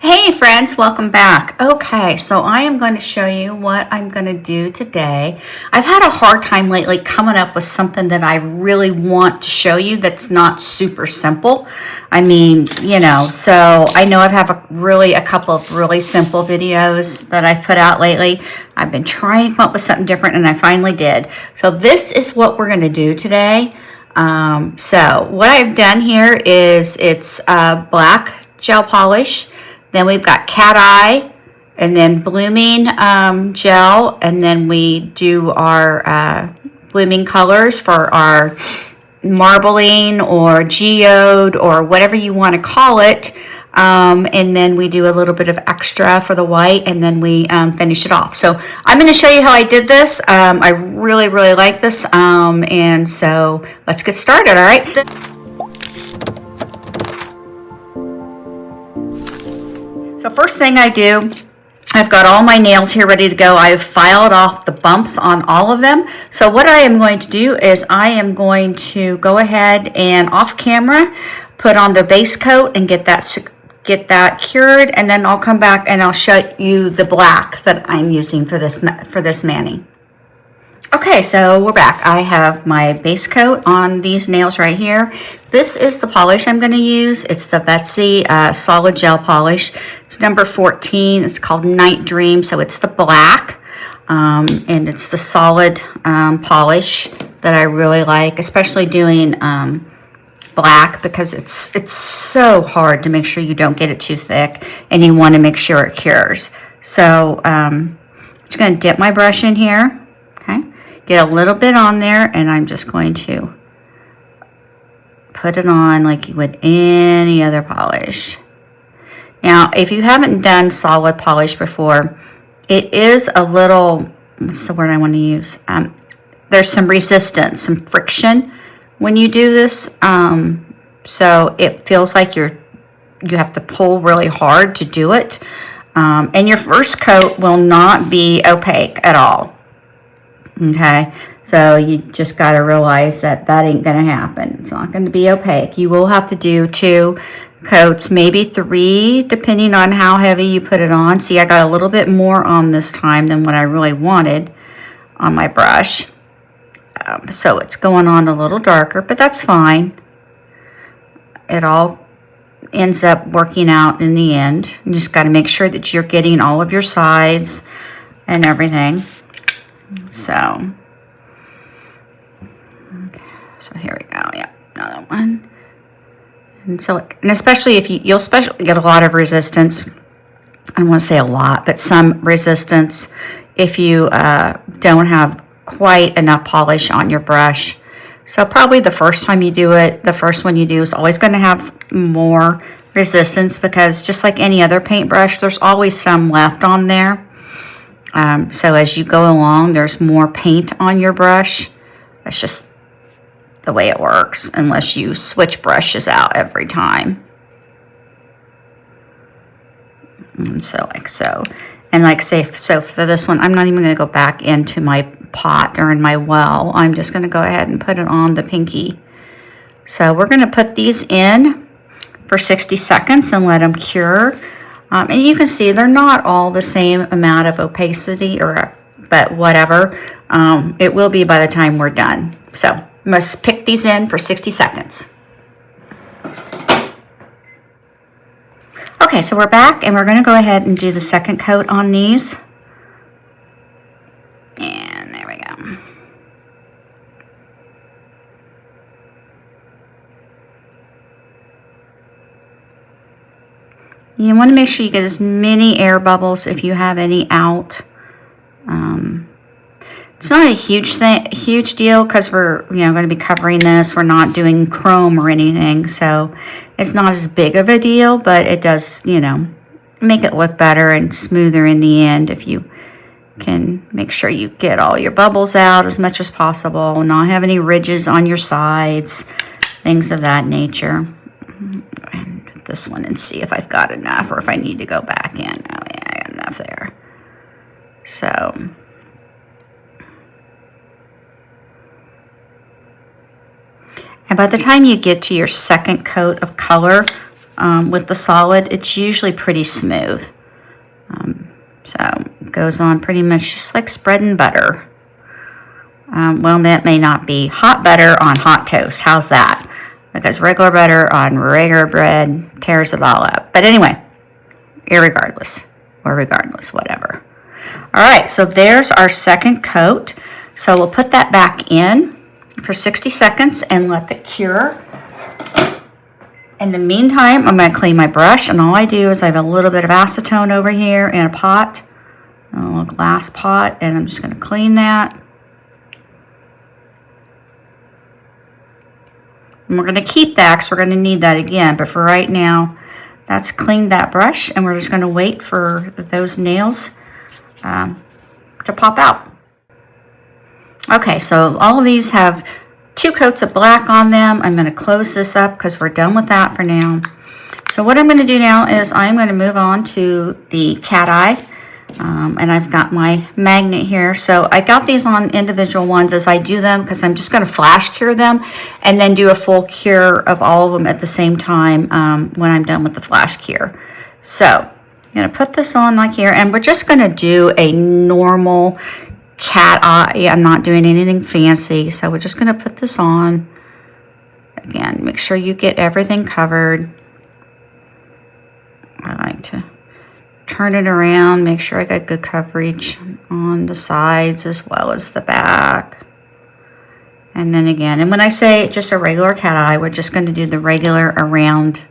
Hey friends, welcome back. Okay, so I am going to show you what I'm going to do today. I've had a hard time lately coming up with something that I really want to show you that's not super simple. So I know I've a couple of really simple videos that I've put out lately. I've been trying to come up with something different and I finally did. So this is what we're going to do today. So what I've done here is it's black gel polish. Then we've got cat eye, and then blooming gel, and then we do our blooming colors for our marbling or geode or whatever you want to call it. And then we do a little bit of extra for the white, and then we finish it off. So I'm going to show you how I did this. I really, really like this. And so let's get started, all right? So first thing I do, I've got all my nails here ready to go. I've filed off the bumps on all of them. So what I am going to do is I am going to go ahead and off camera put on the base coat and get that cured, and then I'll come back and I'll show you the black that I'm using for this mani. Okay, so we're back. I have my base coat on these nails right here. This is the polish I'm going to use. It's the Betsy solid gel polish. It's number 14. It's called Night Dream, so it's the black. And it's the solid polish that I really like, especially doing black, because it's so hard to make sure you don't get it too thick, and you want to make sure it cures. So I'm just going to dip my brush in here. Okay. Get a little bit on there, and I'm just going to put it on like you would any other polish. Now, if you haven't done solid polish before, it is a little, what's the word I want to use? There's some resistance, some friction when you do this. So it feels like you have to pull really hard to do it. And your first coat will not be opaque at all. Okay, so you just got to realize that ain't going to happen. It's not going to be opaque. You will have to do 2 coats, maybe 3, depending on how heavy you put it on. See, I got a little bit more on this time than what I really wanted on my brush. So it's going on a little darker, but that's fine. It all ends up working out in the end. You just got to make sure that you're getting all of your sides and everything. So here we go. Yeah, another one. And especially if you'll especially get a lot of resistance. I don't want to say a lot, but some resistance if you don't have quite enough polish on your brush. So probably the first time you do it, the first one you do is always going to have more resistance, because just like any other paintbrush, there's always some left on there. So as you go along, there's more paint on your brush. That's just the way it works, unless you switch brushes out every time. And so like so. And like say, so for this one, I'm not even going to go back into my pot or in my well. I'm just going to go ahead and put it on the pinky. So we're going to put these in for 60 seconds and let them cure. And you can see they're not all the same amount of opacity, but whatever. It will be by the time we're done. So must pick these in for 60 seconds. Okay, so we're back, and we're going to go ahead and do the second coat on these. And there we go. You want to make sure you get as many air bubbles if you have any out. It's not a huge deal, because we're going to be covering this. We're not doing chrome or anything, so it's not as big of a deal. But it does, make it look better and smoother in the end if you can make sure you get all your bubbles out as much as possible, not have any ridges on your sides, things of that nature. This one and see if I've got enough, or if I need to go back in. Oh yeah, I got enough there. So and by the time you get to your second coat of color, with the solid, it's usually pretty smooth. So it goes on pretty much just like spreading butter. Well, that may not be hot butter on hot toast. How's that? Because regular butter on regular bread tears it all up. But anyway, irregardless, or regardless, whatever. All right, so there's our second coat. So we'll put that back in for 60 seconds and let it cure. In the meantime, I'm going to clean my brush, and all I do is I have a little bit of acetone over here in a pot, a little glass pot, and I'm just going to clean that. And we're going to keep that because we're going to need that again, but for right now, that's cleaned that brush, and we're just going to wait for those nails to pop out. Okay, so all of these have 2 coats of black on them. I'm going to close this up because we're done with that for now. So what I'm going to do now is I'm going to move on to the cat eye. And I've got my magnet here. So I got these on individual ones as I do them because I'm just going to flash cure them and then do a full cure of all of them at the same time when I'm done with the flash cure. So I'm going to put this on like here, and we're just going to do a normal cat eye. I'm not doing anything fancy, so we're just going to put this on. Again, make sure you get everything covered. I like to turn it around, make sure I got good coverage on the sides as well as the back. And then again, and when I say just a regular cat eye, we're just going to do the regular around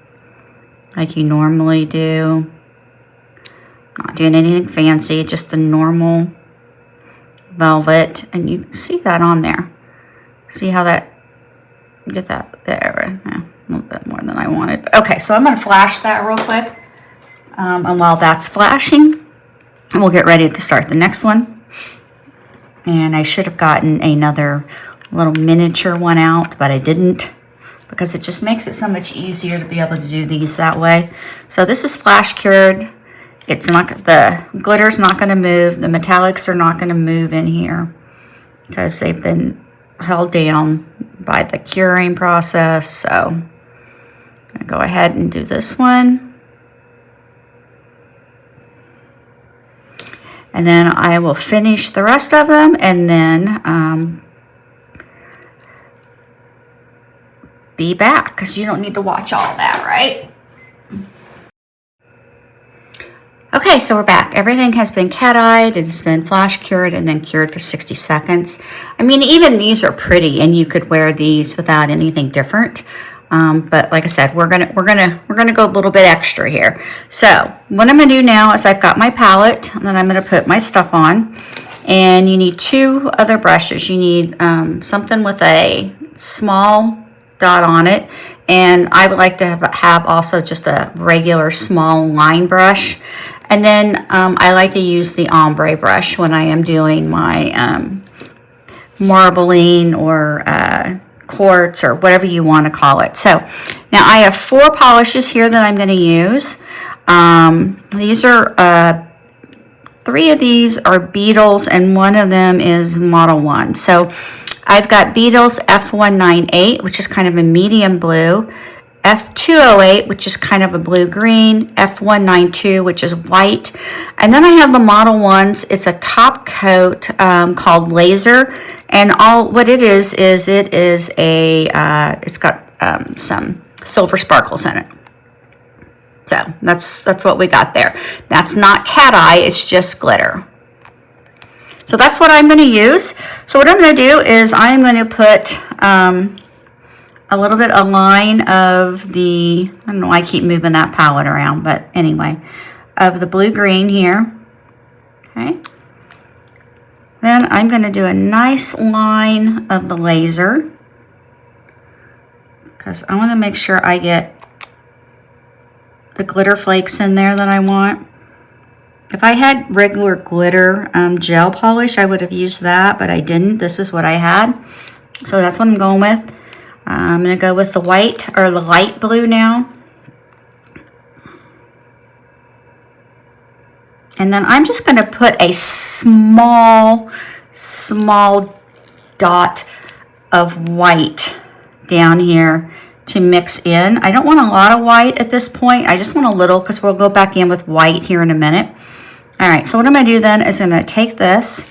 like you normally do. Not doing anything fancy, just the normal velvet, and you can see that on there. See how that, get that there, yeah, a little bit more than I wanted. Okay, so I'm going to flash that real quick, and while that's flashing, we'll get ready to start the next one. And I should have gotten another little miniature one out, but I didn't, because it just makes it so much easier to be able to do these that way. So this is flash cured. It's not, the glitter's not going to move. The metallics are not going to move in here because they've been held down by the curing process. So I'm going to go ahead and do this one. And then I will finish the rest of them, and then be back because you don't need to watch all that, right? Okay, so we're back. Everything has been cat-eyed, it's been flash cured and then cured for 60 seconds. I mean, even these are pretty, and you could wear these without anything different. But like I said, we're gonna go a little bit extra here. So what I'm gonna do now is I've got my palette, and then I'm gonna put my stuff on. And you need 2 other brushes. You need something with a small dot on it, and I would like to have also just a regular small line brush. And then I like to use the ombre brush when I am doing my marbling or quartz or whatever you want to call it. So now I have 4 polishes here that I'm going to use. These are 3 of these are Beetles, and 1 of them is Model 1. So I've got Beetles F198, which is kind of a medium blue, F208, which is kind of a blue-green, F192, which is white, and then I have the Model 1s. It's a top coat called Laser, and what it is it is a, it's got some silver sparkles in it. So that's what we got there. That's not cat eye, it's just glitter. So that's what I'm going to use. So what I'm going to do is I'm going to put a little bit of line of the, I don't know why I keep moving that palette around, but anyway, of the blue-green here. Okay. Then I'm going to do a nice line of the Laser because I want to make sure I get the glitter flakes in there that I want. If I had regular glitter gel polish, I would have used that, but I didn't. This is what I had. So that's what I'm going with. I'm going to go with the white or the light blue now. And then I'm just going to put a small dot of white down here to mix in. I don't want a lot of white at this point. I just want a little because we'll go back in with white here in a minute. All right, so what I'm going to do then is I'm going to take this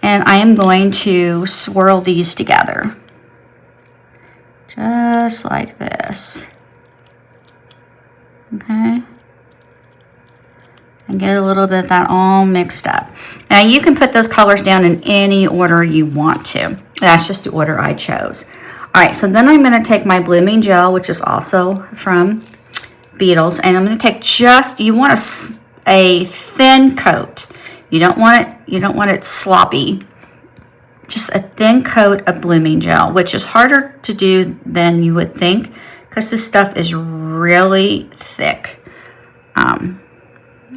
and I am going to swirl these together. Just like this. Okay. And get a little bit of that all mixed up. Now you can put those colors down in any order you want to. That's just the order I chose. All right, so then I'm going to take my blooming gel, which is also from Beetles, and I'm going to take just, you want a thin coat. You don't want it sloppy. Just a thin coat of blooming gel, which is harder to do than you would think because this stuff is really thick.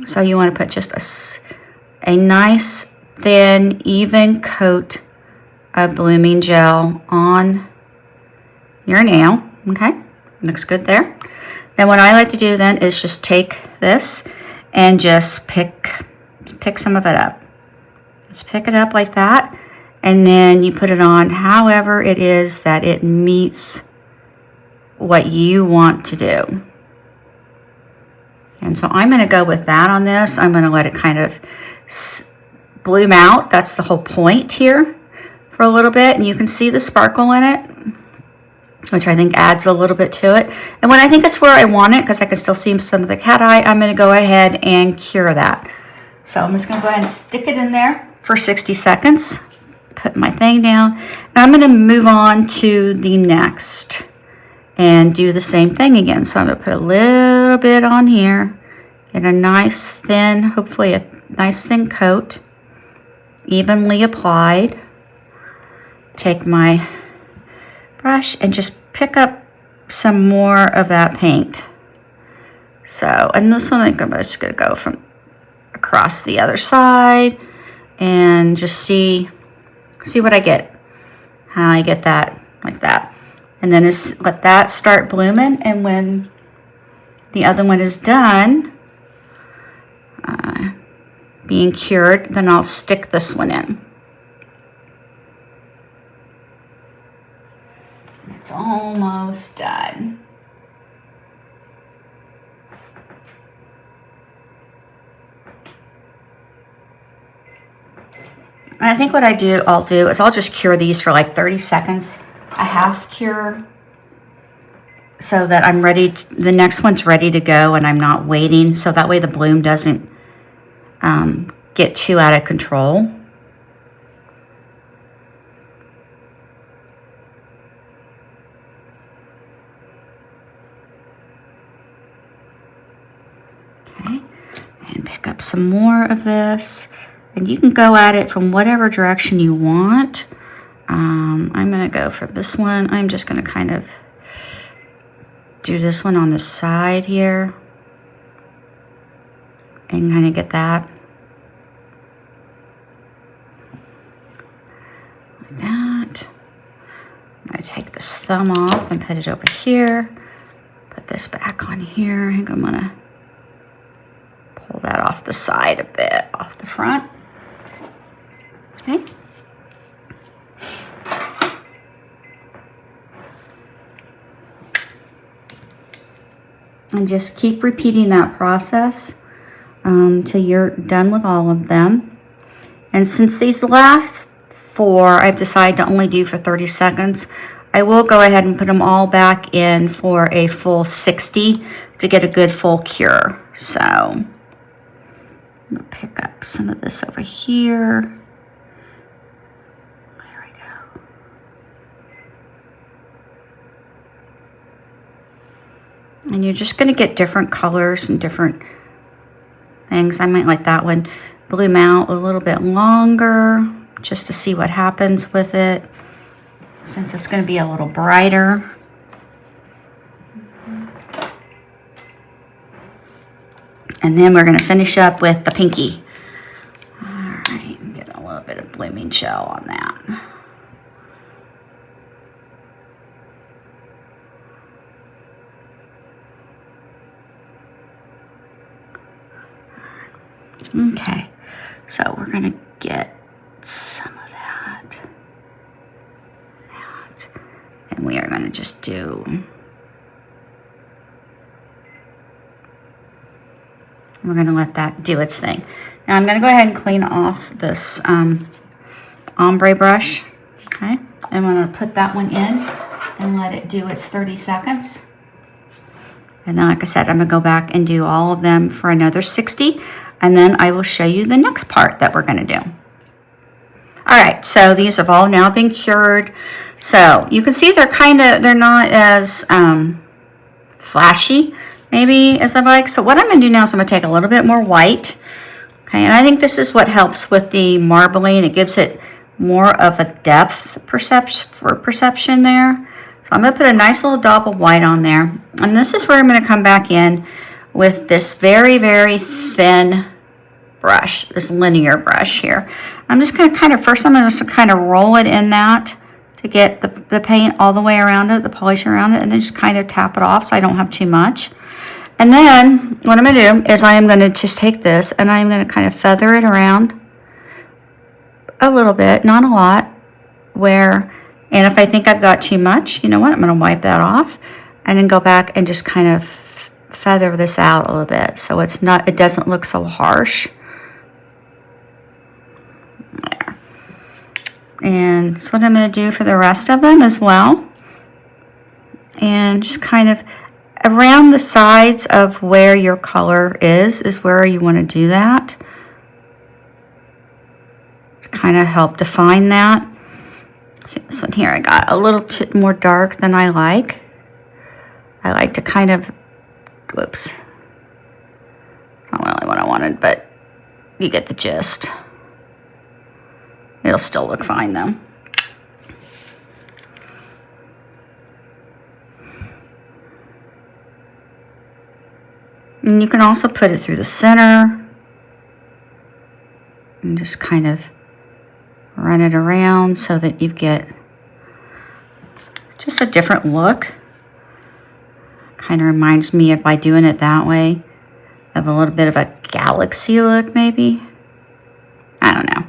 So you want to put just a nice, thin, even coat of blooming gel on your nail. Okay, looks good there. Then what I like to do then is just take this and just pick some of it up. Just pick it up like that, and then you put it on however it is that it meets what you want to do. And so I'm going to go with that on this. I'm going to let it kind of bloom out. That's the whole point here for a little bit. And you can see the sparkle in it, which I think adds a little bit to it. And when I think it's where I want it, because I can still see some of the cat eye, I'm going to go ahead and cure that. So I'm just going to go ahead and stick it in there for 60 seconds. Put my thing down. And I'm going to move on to the next and do the same thing again. So I'm going to put a little bit on here, get a nice thin, hopefully a nice thin coat, evenly applied. Take my brush and just pick up some more of that paint. So, and this one I'm just going to go from across the other side and just see what I get, how I get that like that. And then just let that start blooming, and when the other one is done being cured, then I'll stick this one in. It's almost done. And I think what I'll do is I'll just cure these for like 30 seconds. A half cure, so that I'm ready, the next one's ready to go and I'm not waiting, so that way the bloom doesn't get too out of control. Okay, and pick up some more of this, and you can go at it from whatever direction you want. I'm going to go for this one. I'm just going to kind of do this one on the side here and kind of get that like that. I'm going to take this thumb off and put it over here. Put this back on here. I think I'm going to pull that off the side a bit, off the front. Okay. And just keep repeating that process till you're done with all of them. And since these last 4 I've decided to only do for 30 seconds, I will go ahead and put them all back in for a full 60 to get a good full cure. So I'm going to pick up some of this over here. And you're just going to get different colors and different things. I might let that one bloom out a little bit longer just to see what happens with it, since it's going to be a little brighter. And then we're going to finish up with the pinky. All right, get a little bit of blooming gel on that. Okay, so we're going to get some of that, and we are going to just do We're going to let that do its thing. Now I'm going to go ahead and clean off this ombre brush. Okay, I'm going to put that one in and let it do its 30 seconds. And then, like I said, I'm going to go back and do all of them for another 60. And then I will show you the next part that we're going to do. All right, so these have all now been cured. So you can see they're not as flashy maybe as I like. So what I'm going to do now is I'm going to take a little bit more white. Okay, and I think this is what helps with the marbling. It gives it more of a depth perception there. So I'm going to put a nice little dab of white on there. And this is where I'm going to come back in with this very, very thin brush, this linear brush here. I'm just going to kind of roll it in that to get the paint all the way around it, the polish around it, and then just kind of tap it off so I don't have too much. And then what I'm going to do is I am going to just take this and I'm going to kind of feather it around a little bit, not a lot, and if I think I've got too much, you know what, I'm going to wipe that off and then go back and just kind of feather this out a little bit so it doesn't look so harsh. There. And that's what I'm going to do for the rest of them as well. And just kind of around the sides of where your color is where you want to do that. Kind of help define that. See this one here, I got a little more dark than I like. I like to kind of, whoops. Not really what I wanted, but you get the gist. It'll still look fine though. And you can also put it through the center and just kind of run it around so that you get just a different look. Kind of reminds me of, by doing it that way, of a little bit of a galaxy look maybe. I don't know.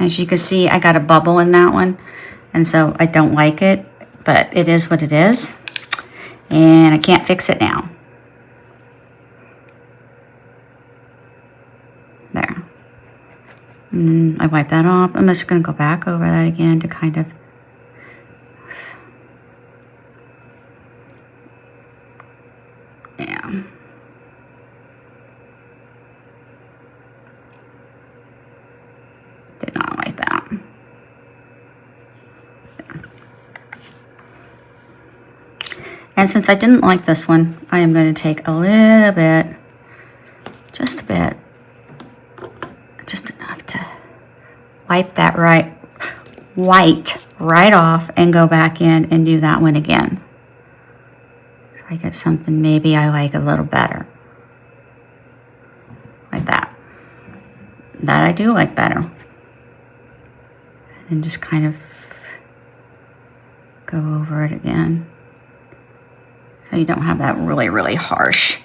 As you can see, I got a bubble in that one, and so I don't like it, but it is what it is, and I can't fix it now. There. And then I wipe that off. I'm just going to go back over that again to kind of did not like that. And since I didn't like this one, I am going to take a little bit, just enough to wipe that white right off and go back in and do that one again. So I get something maybe I like a little better. Like that. That I do like better. And just kind of go over it again. So you don't have that really, really harsh.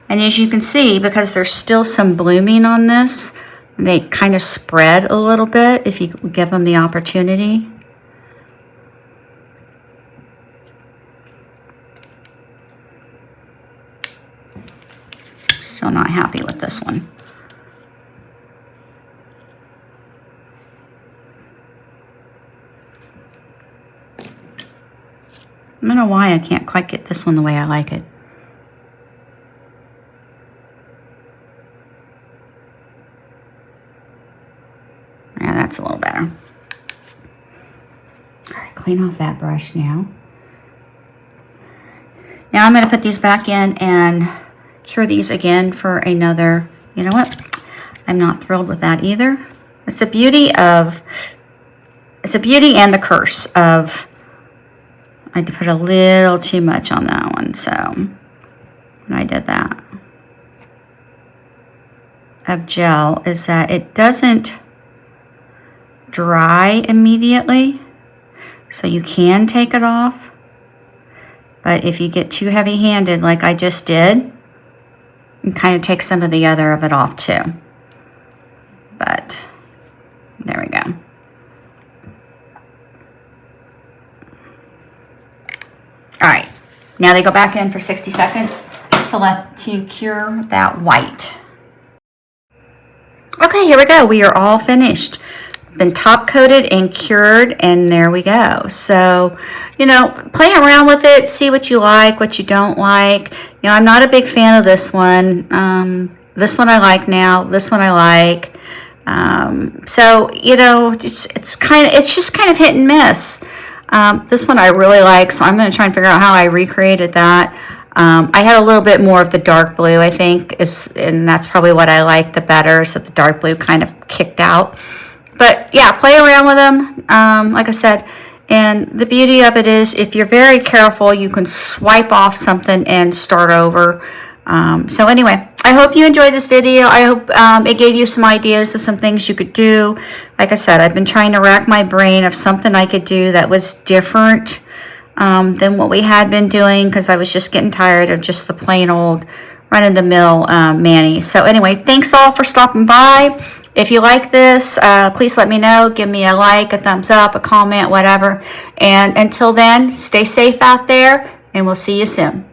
And as you can see, because there's still some blooming on this, they kind of spread a little bit if you give them the opportunity. Still not happy with this one. I don't know why I can't quite get this one the way I like it. Yeah, that's a little better. All right, clean off that brush now. Now I'm going to put these back in and cure these again for another, you know what? I'm not thrilled with that either. It's a beauty and the curse of, I put a little too much on that one, so when I did that, of gel, is that it doesn't dry immediately, so you can take it off, but if you get too heavy-handed like I just did, you kind of take some of the other of it off too. But there we go. Now they go back in for 60 seconds to cure that white. Okay, here we go. We are all finished. Been top coated and cured, and there we go. So, play around with it, see what you like, what you don't like. I'm not a big fan of this one. This one I like now. This one I like. So it's just kind of hit and miss. This one I really like, so I'm going to try and figure out how I recreated that. I had a little bit more of the dark blue, I think, and that's probably what I like the better, so the dark blue kind of kicked out. But yeah, play around with them, like I said. And the beauty of it is, if you're very careful, you can swipe off something and start over. So anyway, I hope you enjoyed this video. I hope it gave you some ideas of some things you could do. Like I said, I've been trying to rack my brain of something I could do that was different than what we had been doing, because I was just getting tired of just the plain old run-of-the-mill mani. So anyway, thanks all for stopping by. If you like this, please let me know. Give me a like, a thumbs up, a comment, whatever. And until then, stay safe out there, and we'll see you soon.